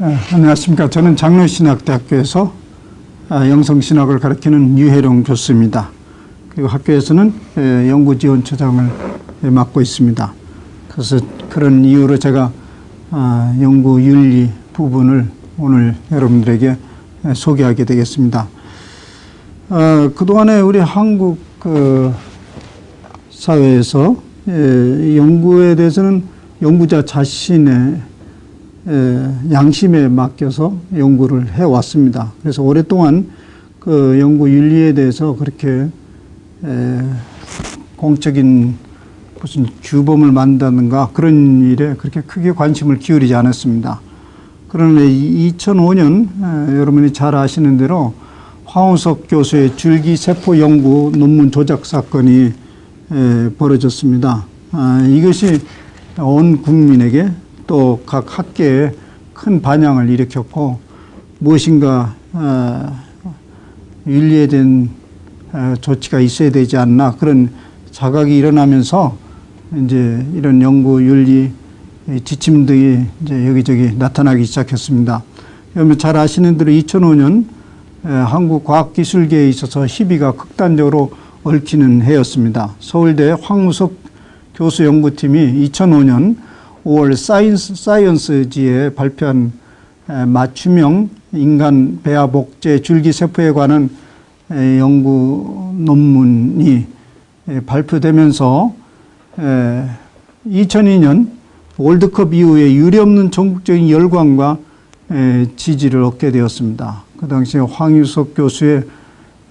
안녕하십니까. 저는 장로신학대학교에서 영성신학을 가르치는 유혜룡 교수입니다. 그리고 학교에서는 연구지원처장을 맡고 있습니다. 그래서 그런 이유로 제가 연구윤리 부분을 오늘 여러분들에게 소개하게 되겠습니다. 그동안에 우리 한국 사회에서 연구에 대해서는 연구자 자신의 양심에 맡겨서 연구를 해왔습니다. 그래서 오랫동안 그 연구 윤리에 대해서 그렇게 공적인 무슨 규범을 만든다든가 그런 일에 그렇게 크게 관심을 기울이지 않았습니다. 그런데 2005년 여러분이 잘 아시는 대로 황우석 교수의 줄기세포 연구 논문 조작 사건이 벌어졌습니다. 이것이 온 국민에게 또 각 학계에 큰 반향을 일으켰고 무엇인가 윤리에 대한 조치가 있어야 되지 않나 그런 자각이 일어나면서 이제 이런 연구 윤리 지침들이 이제 여기저기 나타나기 시작했습니다. 여러분 잘 아시는 대로 2005년 한국 과학기술계에 있어서 희비가 극단적으로 얽히는 해였습니다. 서울대 황우석 교수 연구팀이 2005년 5월 사이언스지에 발표한 맞춤형 인간 배아 복제 줄기세포에 관한 연구 논문이 발표되면서 2002년 월드컵 이후에 유례없는 전국적인 열광과 지지를 얻게 되었습니다. 그 당시에 황우석 교수의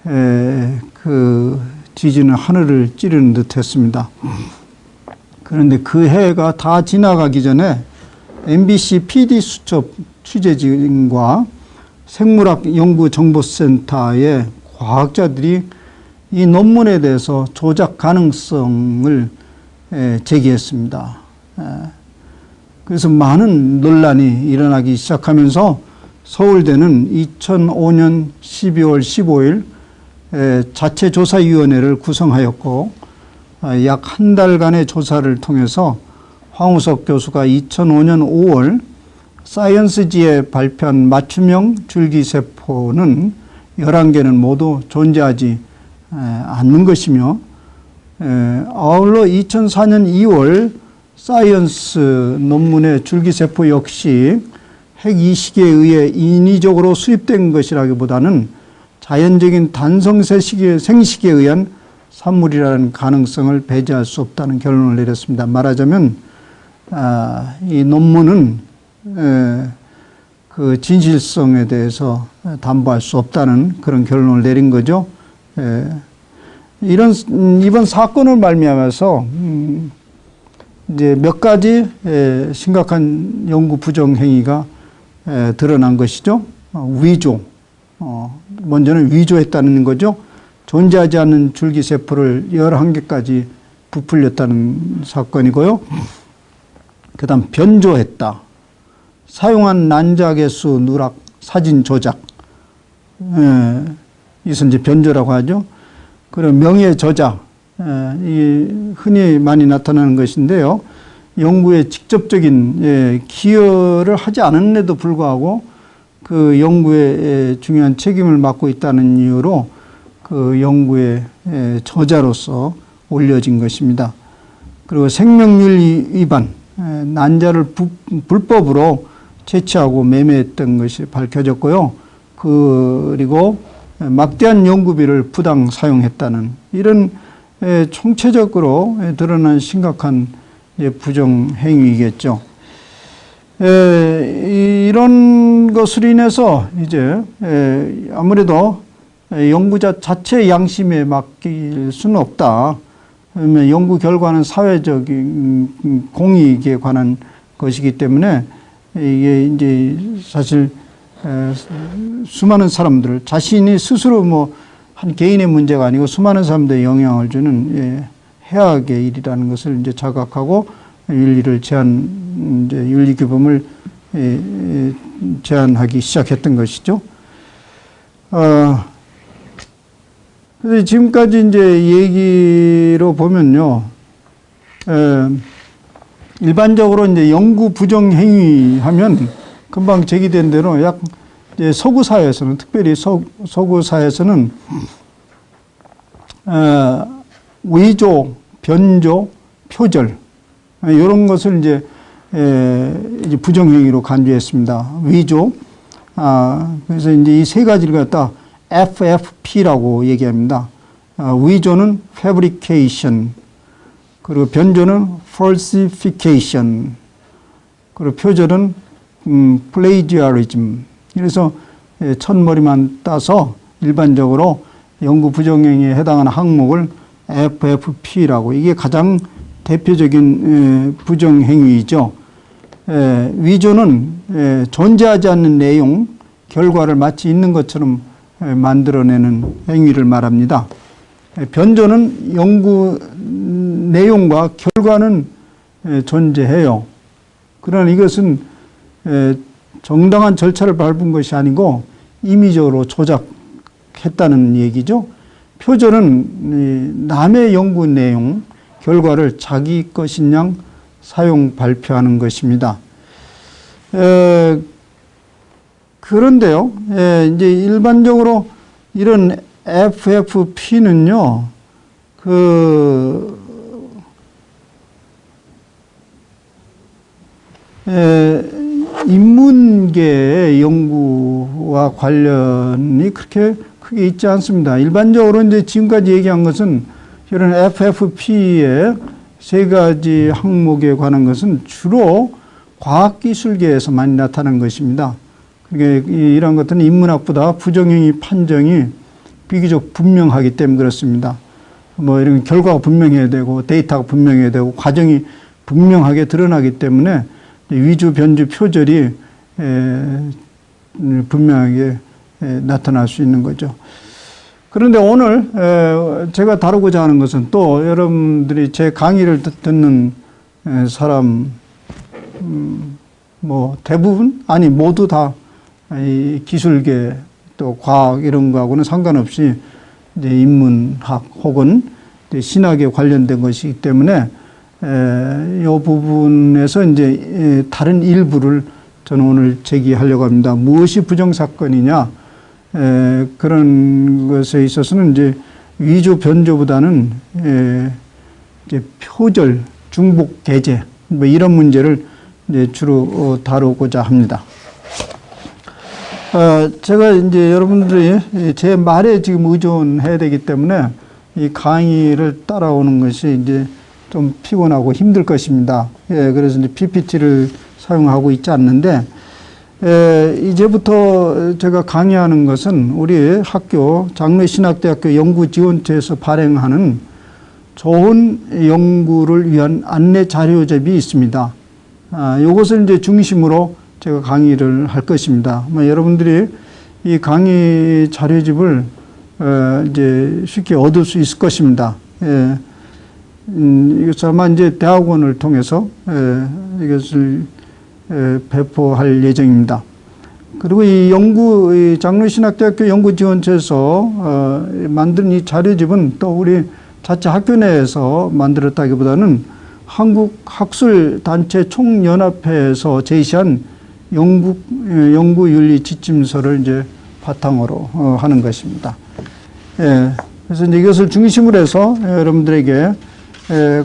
그 지지는 하늘을 찌르는 듯 했습니다. 그런데 그 해가 다 지나가기 전에 MBC PD수첩 취재진과 생물학연구정보센터의 과학자들이 이 논문에 대해서 조작 가능성을 제기했습니다. 그래서 많은 논란이 일어나기 시작하면서 서울대는 2005년 12월 15일 자체조사위원회를 구성하였고 약 한 달간의 조사를 통해서 황우석 교수가 2005년 5월 사이언스지에 발표한 맞춤형 줄기세포는 11개는 모두 존재하지 않는 것이며 아울러 2004년 2월 사이언스 논문의 줄기세포 역시 핵 이식에 의해 인위적으로 수입된 것이라기보다는 자연적인 생식에 의한 산물이라는 가능성을 배제할 수 없다는 결론을 내렸습니다. 말하자면 이 논문은 그 진실성에 대해서 담보할 수 없다는 그런 결론을 내린 거죠. 이번 사건을 말미암아서 이제 몇 가지 심각한 연구 부정 행위가 드러난 것이죠. 위조, 먼저는 위조했다는 거죠. 존재하지 않는 줄기세포를 11개까지 부풀렸다는 사건이고요. 그 다음 변조했다. 사용한 난자개수 누락 사진 조작. 이것은 이제 변조라고 하죠. 그리고 명예 저작. 이 흔히 많이 나타나는 것인데요. 연구에 직접적인 기여를 하지 않았는데도 불구하고 그 연구에 중요한 책임을 맡고 있다는 이유로 그 연구의 저자로서 올려진 것입니다. 그리고 생명윤리 위반, 난자를 불법으로 채취하고 매매했던 것이 밝혀졌고요. 그리고 막대한 연구비를 부당 사용했다는 이런 총체적으로 드러난 심각한 부정 행위이겠죠. 이런 것으로 인해서 이제 아무래도 연구자 자체 양심에 맡길 수는 없다. 그러면 연구 결과는 사회적인 공익에 관한 것이기 때문에 이게 이제 사실 수많은 사람들 자신이 스스로 뭐 한 개인의 문제가 아니고 수많은 사람들에 영향을 주는 해악의 일이라는 것을 이제 자각하고 윤리 규범을 제안하기 시작했던 것이죠. 그래서 지금까지 이제 얘기로 보면요, 일반적으로 이제 연구 부정 행위 하면 금방 제기된 대로 이제 서구 사회에서는, 특별히 서구 사회에서는 위조, 변조, 표절 이런 것을 이제 부정행위로 간주했습니다. 위조. 그래서 이제 이 세 가지를 갖다 FFP라고 얘기합니다. 위조는 fabrication, 그리고 변조는 falsification, 그리고 표절은 plagiarism. 그래서 첫머리만 따서 일반적으로 연구 부정행위에 해당하는 항목을 FFP라고, 이게 가장 대표적인 부정행위이죠. 위조는 존재하지 않는 내용, 결과를 마치 있는 것처럼 만들어내는 행위를 말합니다. 변조는 연구 내용과 결과는 존재해요. 그러나 이것은 정당한 절차를 밟은 것이 아니고 임의적으로 조작했다는 얘기죠. 표절은 남의 연구 내용, 결과를 자기 것인 양 사용 발표하는 것입니다. 그런데요, 이제 일반적으로 이런 FFP는요, 인문계의 연구와 관련이 그렇게 크게 있지 않습니다. 일반적으로 이제 지금까지 얘기한 것은 이런 FFP의 세 가지 항목에 관한 것은 주로 과학기술계에서 많이 나타난 것입니다. 그러니까 이런 것들은 인문학보다 부정행위 판정이 비교적 분명하기 때문에 그렇습니다. 뭐 이런 결과가 분명해야 되고 데이터가 분명해야 되고 과정이 분명하게 드러나기 때문에 위조, 변조, 표절이 분명하게 나타날 수 있는 거죠. 그런데 오늘 제가 다루고자 하는 것은 또 여러분들이 제 강의를 듣는 사람 뭐 대부분 아니 모두 다 이 기술계 또 과학 이런 거하고는 상관없이 이제 인문학 혹은 신학에 관련된 것이기 때문에 이 부분에서 이제 다른 일부를 저는 오늘 제기하려고 합니다. 무엇이 부정사건이냐? 그런 것에 있어서는 이제 위조 변조보다는 이제 표절, 중복 개제 뭐 이런 문제를 이제 주로 다루고자 합니다. 제가 이제 여러분들이 제 말에 지금 의존해야 되기 때문에 이 강의를 따라오는 것이 이제 좀 피곤하고 힘들 것입니다. 그래서 이제 PPT를 사용하고 있지 않는데, 이제부터 제가 강의하는 것은 우리 학교 장로신학대학교 연구지원처에서 발행하는 좋은 연구를 위한 안내 자료집이 있습니다. 이것을 이제 중심으로 제가 강의를 할 것입니다. 여러분들이 이 강의 자료집을 이제 쉽게 얻을 수 있을 것입니다. 이것을 아마 이제 대학원을 통해서 이것을 배포할 예정입니다. 그리고 이 장로신학대학교 연구지원처에서 만든 이 자료집은 또 우리 자체 학교 내에서 만들었다기보다는 한국학술단체 총연합회에서 제시한 연구윤리 지침서를 이제 바탕으로 하는 것입니다. 그래서 이제 이것을 중심으로 해서 여러분들에게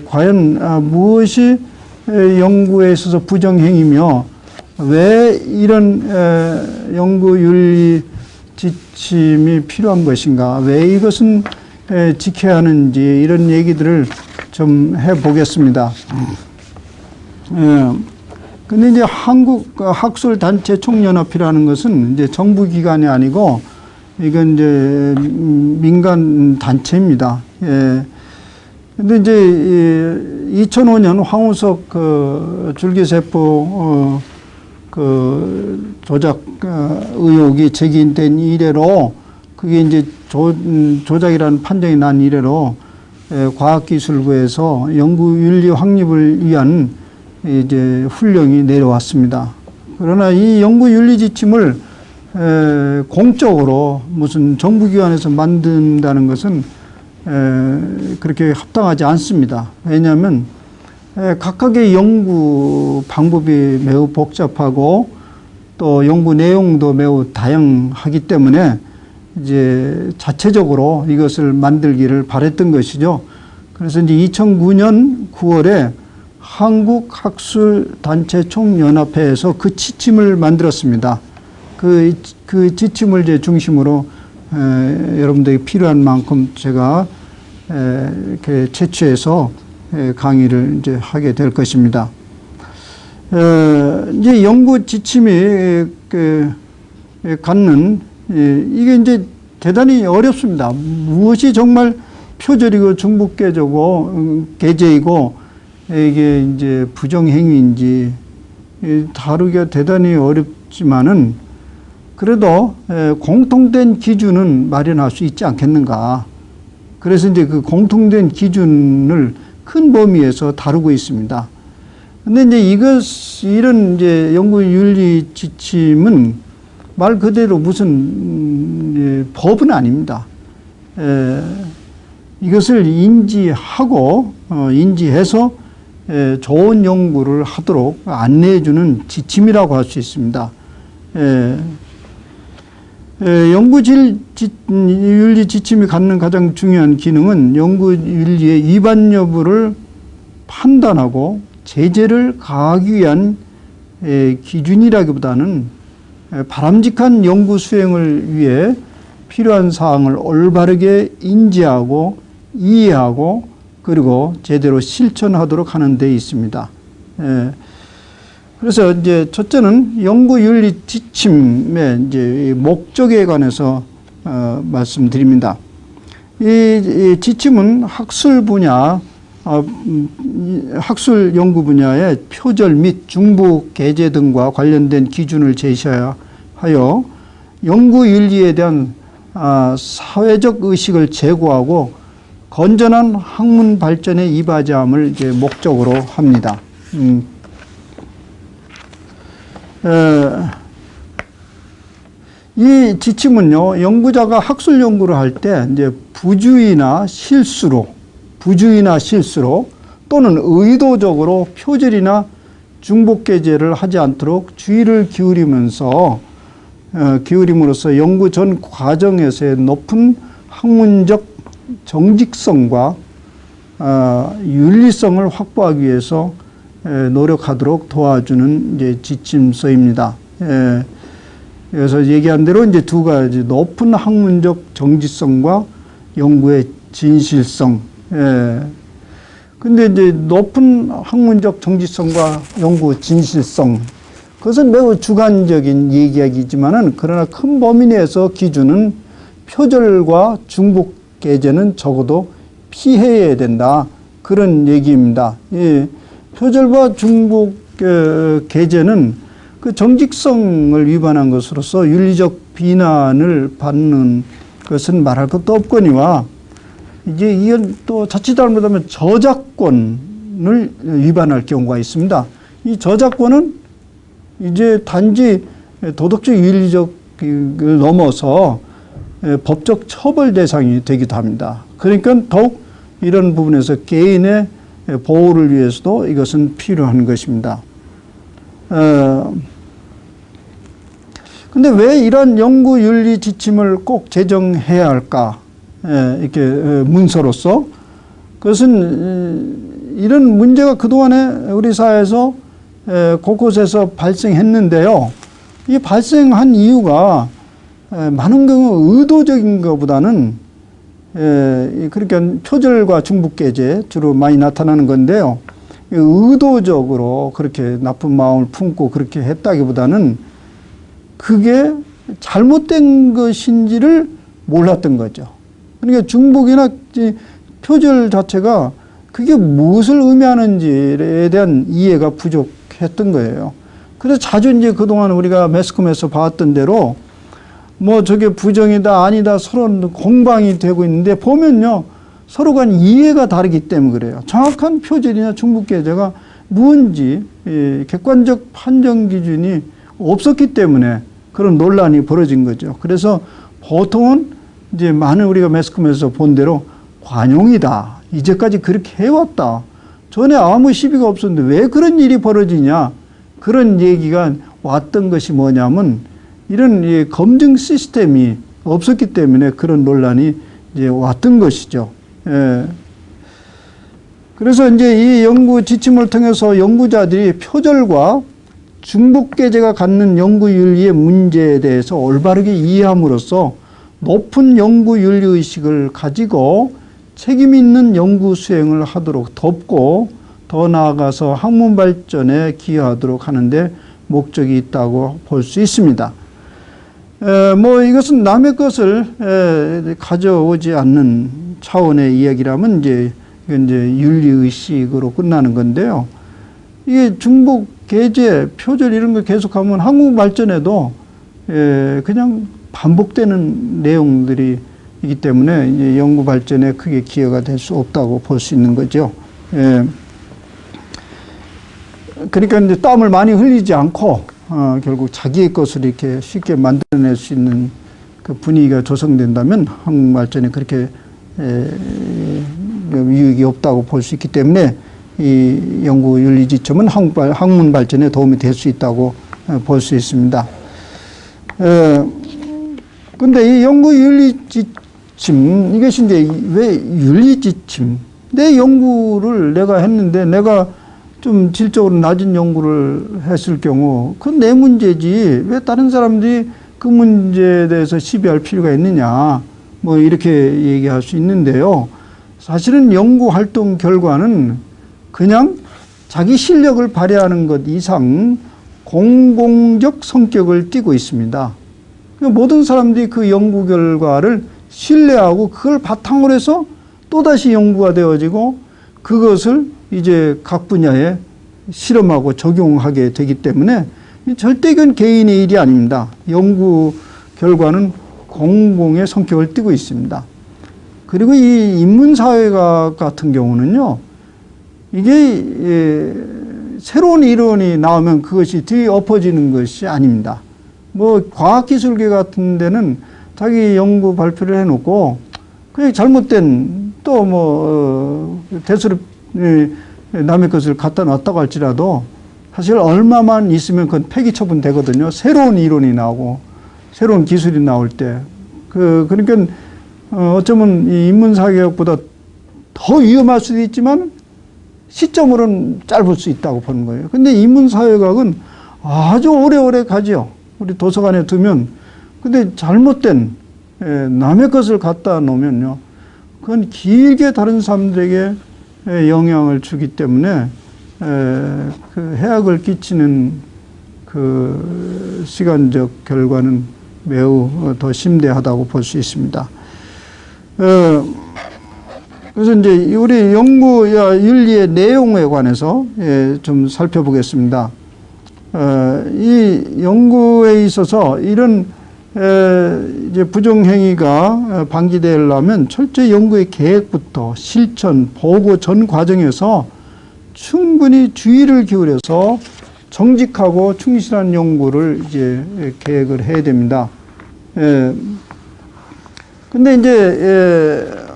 과연 무엇이 연구에 있어서 부정행위며 왜 이런 연구윤리 지침이 필요한 것인가, 왜 이것은 지켜야 하는지 이런 얘기들을 좀 해보겠습니다. 근데 이제 한국학술단체 총연합이라는 것은 이제 정부기관이 아니고 이건 이제 민간 단체입니다. 근데 이제 2005년 황우석 줄기세포 조작 의혹이 제기된 이래로, 그게 이제 조작이라는 판정이 난 이래로 과학기술부에서 연구윤리 확립을 위한 이제 훈령이 내려왔습니다. 그러나 이 연구윤리 지침을 공적으로 무슨 정부기관에서 만든다는 것은 그렇게 합당하지 않습니다. 왜냐하면 각각의 연구 방법이 매우 복잡하고 또 연구 내용도 매우 다양하기 때문에 이제 자체적으로 이것을 만들기를 바랬던 것이죠. 그래서 이제 2009년 9월에 한국학술단체총연합회에서 그 지침을 만들었습니다. 그 지침을 이제 중심으로 여러분들에게 필요한 만큼 제가 이렇게 채취해서 강의를 이제 하게 될 것입니다. 이제 연구 지침이 갖는 이게 이제 대단히 어렵습니다. 무엇이 정말 표절이고 중복계제고 계제이고 이게 이제 부정행위인지 다루기가 대단히 어렵지만은 그래도 공통된 기준은 마련할 수 있지 않겠는가. 그래서 이제 그 공통된 기준을 큰 범위에서 다루고 있습니다. 근데 이제 이런 이제 연구윤리 지침은 말 그대로 무슨 법은 아닙니다. 이것을 인지하고 인지해서 좋은 연구를 하도록 안내해주는 지침이라고 할 수 있습니다. 연구윤리 지침이 갖는 가장 중요한 기능은 연구윤리의 위반 여부를 판단하고 제재를 가하기 위한 기준이라기보다는 바람직한 연구 수행을 위해 필요한 사항을 올바르게 인지하고 이해하고 그리고 제대로 실천하도록 하는 데 있습니다. 그래서 이제 첫째는 연구윤리 지침의 이제 목적에 관해서 말씀드립니다. 이 지침은 학술 분야, 학술 연구 분야의 표절 및 중복 계제 등과 관련된 기준을 제시하여 연구윤리에 대한 사회적 의식을 제고하고 건전한 학문 발전에 이바지함을 이제 목적으로 합니다. 이 지침은요, 연구자가 학술 연구를 할 때 이제 부주의나 실수로 또는 의도적으로 표절이나 중복계제를 하지 않도록 주의를 기울임으로써 연구 전 과정에서의 높은 학문적 정직성과 윤리성을 확보하기 위해서 노력하도록 도와주는 이제 지침서입니다. 그래서 얘기한 대로 이제 두 가지, 높은 학문적 정직성과 연구의 진실성. 근데 이제 높은 학문적 정직성과 연구 진실성, 그것은 매우 주관적인 얘기이지만은 그러나 큰 범위 내에서 기준은 표절과 중복 계제는 적어도 피해야 된다. 그런 얘기입니다. 표절과 중복 계제는 그 정직성을 위반한 것으로서 윤리적 비난을 받는 것은 말할 것도 없거니와 이제 이건 또 자칫 잘못하면 저작권을 위반할 경우가 있습니다. 이 저작권은 이제 단지 도덕적 윤리적을 넘어서 법적 처벌 대상이 되기도 합니다. 그러니까 더욱 이런 부분에서 개인의 보호를 위해서도 이것은 필요한 것입니다. 근데 왜 이런 연구윤리 지침을 꼭 제정해야 할까? 이렇게 문서로서. 그것은 이런 문제가 그동안에 우리 사회에서 곳곳에서 발생했는데요. 이 발생한 이유가 많은 경우 의도적인 것보다는 그러니까 표절과 중복계제 주로 많이 나타나는 건데요. 의도적으로 그렇게 나쁜 마음을 품고 그렇게 했다기보다는 그게 잘못된 것인지를 몰랐던 거죠. 그러니까 중복이나 표절 자체가 그게 무엇을 의미하는지에 대한 이해가 부족했던 거예요. 그래서 자주 이제 그동안 우리가 매스컴에서 봤던 대로 뭐 저게 부정이다 아니다 서로 공방이 되고 있는데 보면요, 서로 간 이해가 다르기 때문에 그래요. 정확한 표절이나 중복계제가 무엇인지 객관적 판정 기준이 없었기 때문에 그런 논란이 벌어진 거죠. 그래서 보통은 이제 많은 우리가 매스컴에서 본 대로 관용이다. 이제까지 그렇게 해왔다. 전에 아무 시비가 없었는데 왜 그런 일이 벌어지냐. 그런 얘기가 왔던 것이 뭐냐면 이런 검증 시스템이 없었기 때문에 그런 논란이 이제 왔던 것이죠. 예. 그래서 이제 이 연구 지침을 통해서 연구자들이 표절과 중복계제가 갖는 연구윤리의 문제에 대해서 올바르게 이해함으로써 높은 연구윤리의식을 가지고 책임 있는 연구 수행을 하도록 돕고 더 나아가서 학문 발전에 기여하도록 하는데 목적이 있다고 볼 수 있습니다. 뭐 이것은 남의 것을 가져오지 않는 차원의 이야기라면 이제 윤리의식으로 끝나는 건데요. 이게 중복, 계제, 표절 이런 거 계속하면 한국 발전에도 그냥 반복되는 내용들이 이기 때문에 이제 연구 발전에 크게 기여가 될 수 없다고 볼 수 있는 거죠. 그러니까 이제 땀을 많이 흘리지 않고 결국 자기의 것을 이렇게 쉽게 만들어낼 수 있는 그 분위기가 조성된다면 한국 발전에 그렇게 유익이 없다고 볼 수 있기 때문에 이 연구 윤리 지침은 학문 발전에 도움이 될 수 있다고 볼 수 있습니다. 근데 이 연구 윤리 지침, 이것이 이제 왜 윤리 지침? 내 연구를 내가 했는데 내가 좀 질적으로 낮은 연구를 했을 경우 그건 내 문제지 왜 다른 사람들이 그 문제에 대해서 시비할 필요가 있느냐 뭐 이렇게 얘기할 수 있는데요. 사실은 연구 활동 결과는 그냥 자기 실력을 발휘하는 것 이상 공공적 성격을 띠고 있습니다. 모든 사람들이 그 연구 결과를 신뢰하고 그걸 바탕으로 해서 또다시 연구가 되어지고 그것을 이제 각 분야에 실험하고 적용하게 되기 때문에 절대 이건 개인의 일이 아닙니다. 연구 결과는 공공의 성격을 띠고 있습니다. 그리고 이 인문사회학 같은 경우는요, 이게 새로운 이론이 나오면 그것이 뒤엎어지는 것이 아닙니다. 뭐 과학기술계 같은 데는 자기 연구 발표를 해놓고 그냥 잘못된 또 뭐 대수롭 남의 것을 갖다 놨다고 할지라도 사실 얼마만 있으면 그건 폐기 처분되거든요. 새로운 이론이 나오고 새로운 기술이 나올 때. 그러니까 어쩌면 이 인문사회학보다 더 위험할 수도 있지만 시점으로는 짧을 수 있다고 보는 거예요. 근데 인문사회학은 아주 오래오래 가죠. 우리 도서관에 두면. 근데 잘못된 남의 것을 갖다 놓으면요. 그건 길게 다른 사람들에게 영향을 주기 때문에 그 해악을 끼치는 그 시간적 결과는 매우 더 심대하다고 볼 수 있습니다. 그래서 이제 우리 연구와 윤리의 내용에 관해서 좀 살펴보겠습니다. 이 연구에 있어서 이런 이제 부정행위가 방지되려면 철저히 연구의 계획부터 실천, 보고 전 과정에서 충분히 주의를 기울여서 정직하고 충실한 연구를 이제 계획을 해야 됩니다. 근데 이제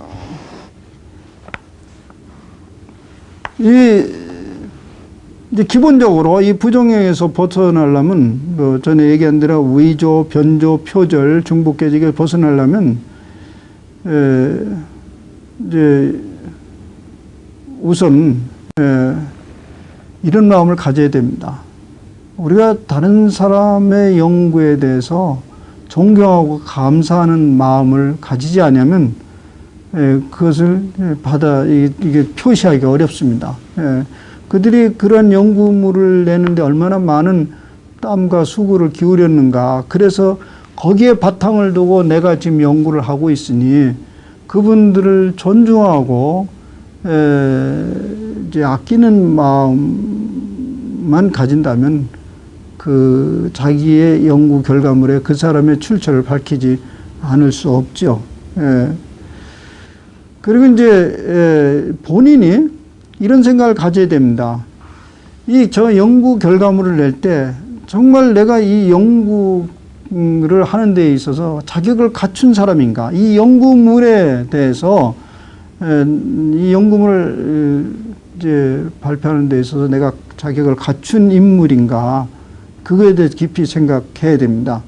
기본적으로 이 부정행위에서 벗어나려면 뭐 전에 얘기한 대로 위조, 변조, 표절, 중복계직을 벗어나려면 이제 우선 이런 마음을 가져야 됩니다. 우리가 다른 사람의 연구에 대해서 존경하고 감사하는 마음을 가지지 않으면 그것을 이게 표시하기 어렵습니다. 그들이 그런 연구물을 내는데 얼마나 많은 땀과 수고를 기울였는가. 그래서 거기에 바탕을 두고 내가 지금 연구를 하고 있으니 그분들을 존중하고 이제 아끼는 마음만 가진다면 그 자기의 연구 결과물에 그 사람의 출처를 밝히지 않을 수 없죠. 그리고 이제 본인이 이런 생각을 가져야 됩니다. 저 연구 결과물을 낼 때 정말 내가 이 연구를 하는 데 있어서 자격을 갖춘 사람인가? 이 연구물에 대해서 이 연구물을 이제 발표하는 데 있어서 내가 자격을 갖춘 인물인가? 그거에 대해서 깊이 생각해야 됩니다.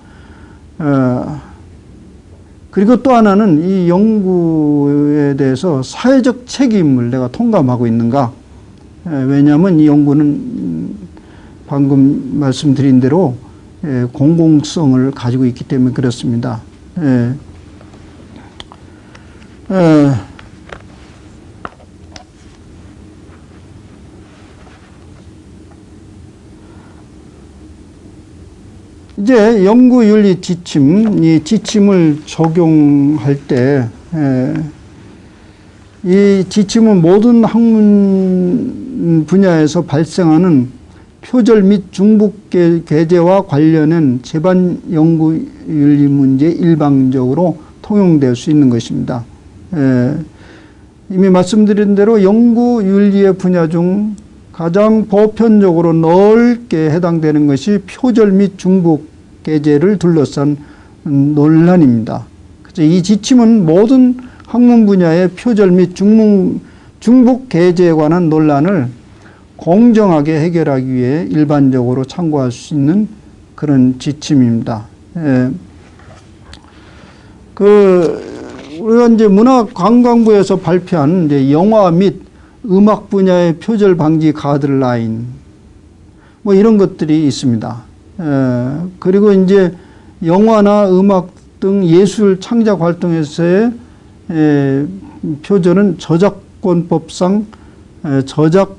그리고 또 하나는 이 연구에 대해서 사회적 책임을 내가 통감하고 있는가. 왜냐하면 이 연구는 방금 말씀드린 대로 공공성을 가지고 있기 때문에 그렇습니다. 이제 연구윤리 지침, 이 지침을 적용할 때, 이 지침은 모든 학문 분야에서 발생하는 표절 및 중복 계제와 관련한 제반 연구윤리 문제에 일방적으로 통용될 수 있는 것입니다. 이미 말씀드린 대로 연구윤리의 분야 중 가장 보편적으로 넓게 해당되는 것이 표절 및 중복 계제를 둘러싼 논란입니다. 이 지침은 모든 학문 분야의 표절 및 중복 계제에 관한 논란을 공정하게 해결하기 위해 일반적으로 참고할 수 있는 그런 지침입니다. 우리가 이제 문화관광부에서 발표한 이제 영화 및 음악 분야의 표절 방지 가이드라인, 뭐 이런 것들이 있습니다. 그리고 이제 영화나 음악 등 예술 창작 활동에서의 표절은 저작권법상 저작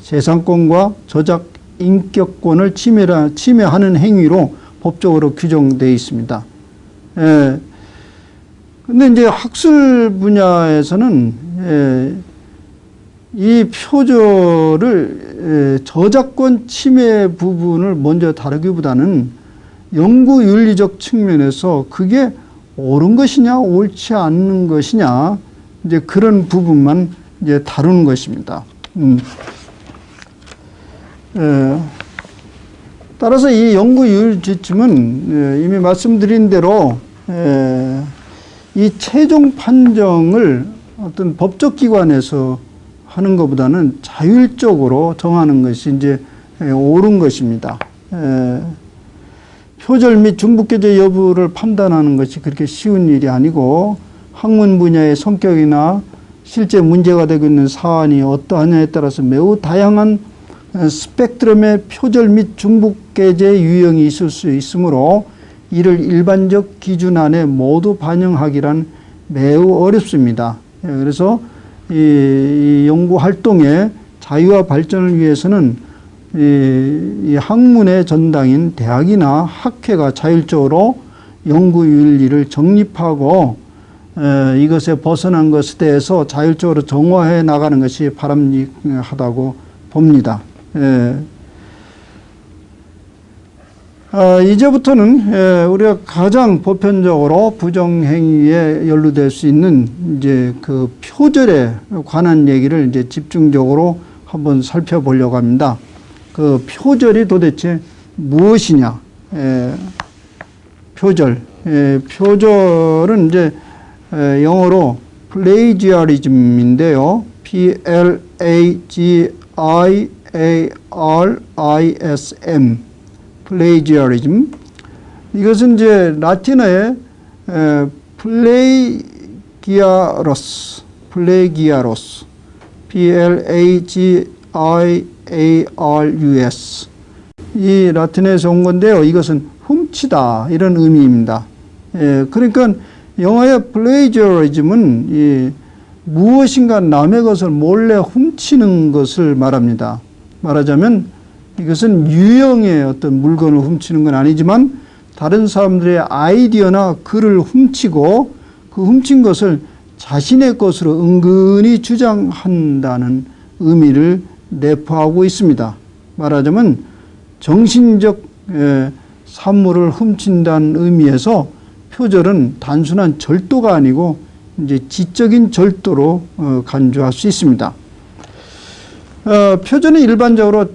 재산권과 저작 인격권을 침해하는 행위로 법적으로 규정되어 있습니다. 근데 이제 학술 분야에서는 이 표절을 저작권 침해 부분을 먼저 다루기보다는 연구윤리적 측면에서 그게 옳은 것이냐 옳지 않는 것이냐 이제 그런 부분만 이제 다루는 것입니다. 따라서 이 연구윤리 지침은 이미 말씀드린 대로 이 최종 판정을 어떤 법적 기관에서 하는 것보다는 자율적으로 정하는 것이 이제 옳은 것입니다. 표절 및 중복계제 여부를 판단하는 것이 그렇게 쉬운 일이 아니고 학문 분야의 성격이나 실제 문제가 되고 있는 사안이 어떠하냐에 따라서 매우 다양한 스펙트럼의 표절 및 중복계제 유형이 있을 수 있으므로 이를 일반적 기준 안에 모두 반영하기란 매우 어렵습니다. 그래서 이 연구 활동의 자유와 발전을 위해서는 이 학문의 전당인 대학이나 학회가 자율적으로 연구윤리를 정립하고 이것에 벗어난 것에 대해서 자율적으로 정화해 나가는 것이 바람직하다고 봅니다. 이제부터는 우리가 가장 보편적으로 부정행위에 연루될 수 있는 이제 그 표절에 관한 얘기를 이제 집중적으로 한번 살펴보려고 합니다. 그 표절이 도대체 무엇이냐? 표절은 이제 영어로 plagiarism인데요. plagiarism. plagiarism. 이것은 이제 라틴어의 plagiaros, plagiarus. 이 라틴어에서 온 건데요. 이것은 훔치다 이런 의미입니다. 그러니까 영어의 plagiarism은 무엇인가 남의 것을 몰래 훔치는 것을 말합니다. 말하자면 이것은 유형의 어떤 물건을 훔치는 건 아니지만 다른 사람들의 아이디어나 글을 훔치고 그 훔친 것을 자신의 것으로 은근히 주장한다는 의미를 내포하고 있습니다. 말하자면 정신적 산물을 훔친다는 의미에서 표절은 단순한 절도가 아니고 이제 지적인 절도로 간주할 수 있습니다. 표절은 일반적으로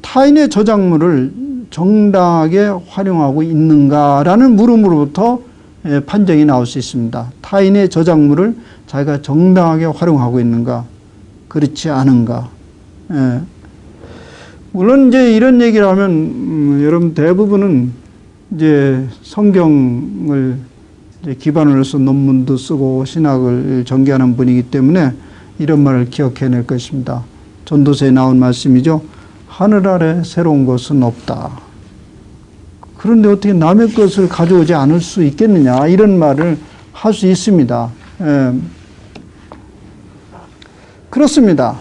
타인의 저작물을 정당하게 활용하고 있는가라는 물음으로부터 판정이 나올 수 있습니다. 타인의 저작물을 자기가 정당하게 활용하고 있는가, 그렇지 않은가. 물론 이제 이런 얘기를 하면 여러분 대부분은 이제 성경을 이제 기반으로 해서 논문도 쓰고 신학을 전개하는 분이기 때문에 이런 말을 기억해낼 것입니다. 전도서에 나온 말씀이죠. 하늘 아래 새로운 것은 없다. 그런데 어떻게 남의 것을 가져오지 않을 수 있겠느냐, 이런 말을 할 수 있습니다. 그렇습니다.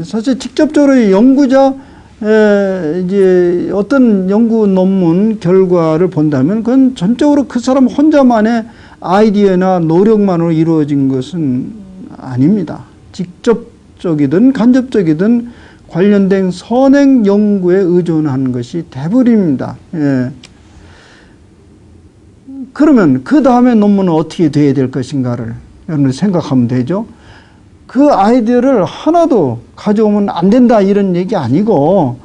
사실 직접적으로 연구자 이제 어떤 연구 논문 결과를 본다면 그건 전적으로 그 사람 혼자만의 아이디어나 노력만으로 이루어진 것은 아닙니다. 직접적이든 간접적이든 관련된 선행 연구에 의존한 것이 대부분입니다. 그러면 그 다음에 논문은 어떻게 돼야 될 것인가를 여러분 생각하면 되죠. 그 아이디어를 하나도 가져오면 안 된다 이런 얘기 아니고,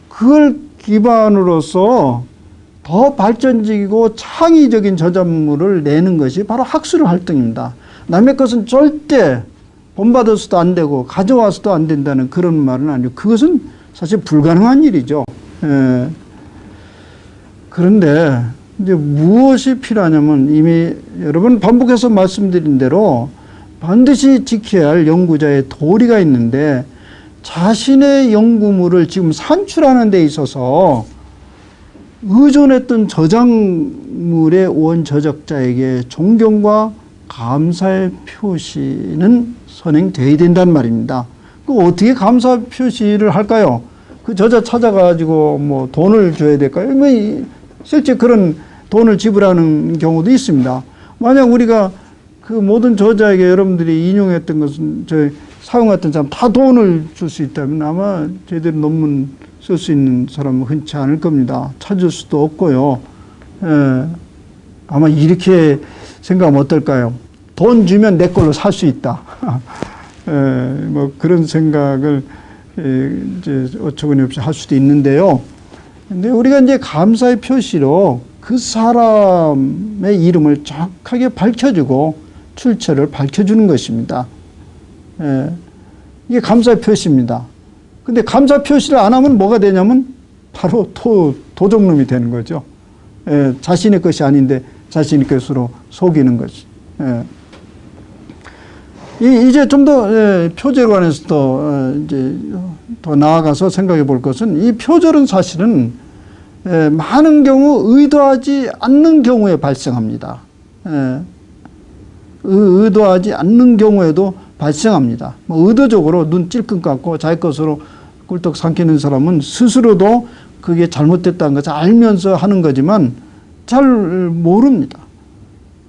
그걸 기반으로서 더 발전적이고 창의적인 저작물을 내는 것이 바로 학술 활동입니다. 남의 것은 절대 본받아서도 안 되고 가져와서도 안 된다는 그런 말은 아니고, 그것은 사실 불가능한 일이죠. 그런데 이제 무엇이 필요하냐면, 이미 여러 번 반복해서 말씀드린 대로 반드시 지켜야 할 연구자의 도리가 있는데, 자신의 연구물을 지금 산출하는 데 있어서 의존했던 저작물의 원저작자에게 존경과 감사의 표시는 선행되어야 된다는 말입니다. 그 어떻게 감사 표시를 할까요? 그 저자 찾아가지고 뭐 돈을 줘야 될까요? 뭐 실제 그런 돈을 지불하는 경우도 있습니다. 만약 우리가 그 모든 저자에게 여러분들이 인용했던 것은 사용했던 사람 다 돈을 줄 수 있다면 아마 제대로 논문 쓸 수 있는 사람은 흔치 않을 겁니다. 찾을 수도 없고요. 아마 이렇게 생각하면 어떨까요? 돈 주면 내 걸로 살 수 있다. 뭐 그런 생각을 이제 어처구니 없이 할 수도 있는데요. 근데 우리가 이제 감사의 표시로 그 사람의 이름을 정확하게 밝혀주고 출처를 밝혀주는 것입니다. 이게 감사의 표시입니다. 근데 감사 표시를 안 하면 뭐가 되냐면 바로 도적놈이 되는 거죠. 자신의 것이 아닌데 자신의 것으로 속이는 것이. 이제 좀 더 표제에 관해서 이제 더 나아가서 생각해 볼 것은, 이 표절은 사실은 많은 경우 의도하지 않는 경우에 발생합니다. 의도하지 않는 경우에도 발생합니다. 뭐 의도적으로 눈 찔끔 감고 자기 것으로 꿀떡 삼키는 사람은 스스로도 그게 잘못됐다는 것을 알면서 하는 거지만 잘 모릅니다.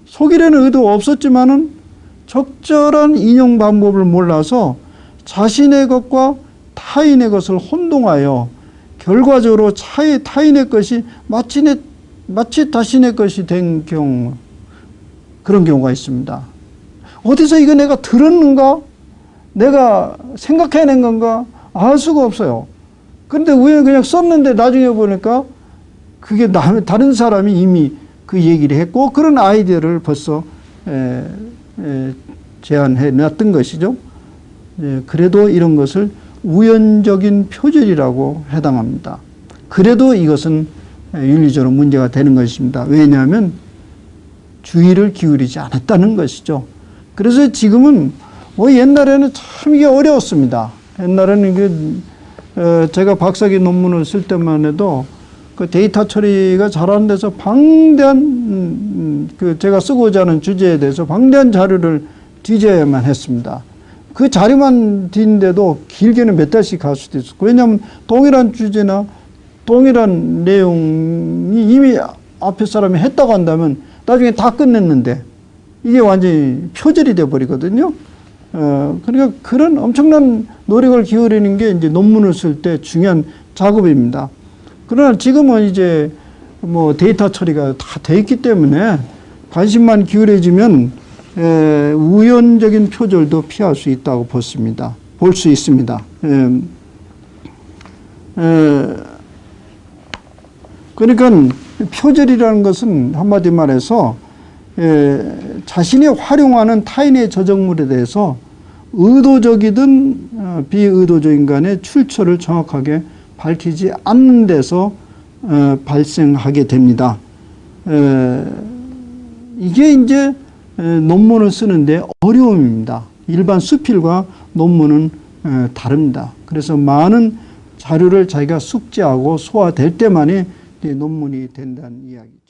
속이려는 의도가 없었지만은 적절한 인용 방법을 몰라서 자신의 것과 타인의 것을 혼동하여 결과적으로 타인의 것이 마치 자신의 것이 된 경우, 그런 경우가 있습니다. 어디서 이거 내가 들었는가? 내가 생각해낸 건가? 알 수가 없어요. 그런데 우연히 그냥 썼는데 나중에 보니까 그게 다른 사람이 이미 그 얘기를 했고 그런 아이디어를 벌써 제안해 놨던 것이죠. 그래도 이런 것을 우연적인 표절이라고 해당합니다. 그래도 이것은 윤리적으로 문제가 되는 것입니다. 왜냐하면 주의를 기울이지 않았다는 것이죠. 그래서 지금은 뭐 옛날에는 참 이게 어려웠습니다. 옛날에는 제가 박사기 논문을 쓸 때만 해도 그 데이터 처리가 잘하는 데서 방대한 제가 쓰고자 하는 주제에 대해서 방대한 자료를 뒤져야만 했습니다. 그 자료만 뒤는데도 길게는 몇 달씩 갈 수도 있었고, 왜냐하면 동일한 주제나 동일한 내용이 이미 앞에 사람이 했다고 한다면 나중에 다 끝냈는데 이게 완전히 표절이 돼버리거든요. 그러니까 그런 엄청난 노력을 기울이는 게 이제 논문을 쓸 때 중요한 작업입니다. 그러나 지금은 이제 뭐 데이터 처리가 다 돼 있기 때문에 관심만 기울여지면 우연적인 표절도 피할 수 있다고 볼 수 있습니다. 그러니까 표절이라는 것은 한마디 말해서 자신이 활용하는 타인의 저작물에 대해서 의도적이든 비의도적인 간에 출처를 정확하게 밝히지 않는 데서 발생하게 됩니다. 이게 이제 논문을 쓰는데 어려움입니다. 일반 수필과 논문은 다릅니다. 그래서 많은 자료를 자기가 숙지하고 소화될 때만이 논문이 된다는 이야기죠.